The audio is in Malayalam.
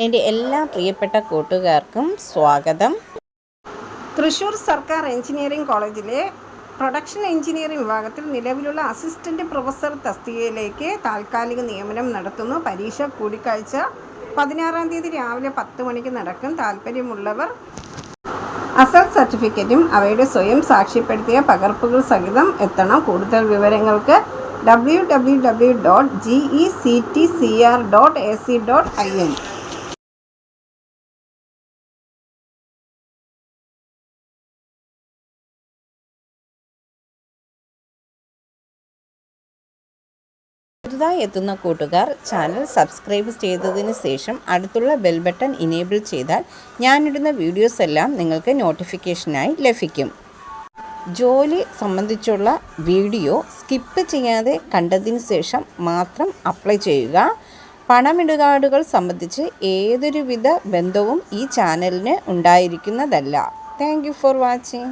എൻ്റെ എല്ലാ പ്രിയപ്പെട്ട കൂട്ടുകാർക്കും സ്വാഗതം. തൃശ്ശൂർ സർക്കാർ എഞ്ചിനീയറിംഗ് കോളേജിലെ പ്രൊഡക്ഷൻ എഞ്ചിനീയറിംഗ് വിഭാഗത്തിൽ നിലവിലുള്ള അസിസ്റ്റൻ്റ് പ്രൊഫസർ തസ്തികയിലേക്ക് താൽക്കാലിക നിയമനം നടത്തുന്നു. പരീക്ഷ കൂടിക്കാഴ്ച 16-ാം തീയതി രാവിലെ 10 മണിക്ക് നടക്കും. താൽപ്പര്യമുള്ളവർ അസൽ സർട്ടിഫിക്കറ്റും അവയുടെ സ്വയം സാക്ഷ്യപ്പെടുത്തിയ പകർപ്പുകൾ സഹിതം എത്തണം. കൂടുതൽ വിവരങ്ങൾക്ക് www.gectcr.ac.in. പുതുതായി എത്തുന്ന കൂട്ടുകാർ ചാനൽ സബ്സ്ക്രൈബ് ചെയ്തതിന് ശേഷം അടുത്തുള്ള ബെൽ ബട്ടൺ ഇനേബിൾ ചെയ്താൽ ഞാനിടുന്ന വീഡിയോസ് എല്ലാം നിങ്ങൾക്ക് നോട്ടിഫിക്കേഷനായി ലഭിക്കും. ജോലി സംബന്ധിച്ചുള്ള വീഡിയോ സ്കിപ്പ് ചെയ്യാതെ കണ്ടതിന് ശേഷം മാത്രം അപ്ലൈ ചെയ്യുക. പണമിടപാടുകൾ സംബന്ധിച്ച് ഏതൊരുവിധ ബന്ധവും ഈ ചാനലിന് ഉണ്ടായിരിക്കുന്നതല്ല. Thank you for watching.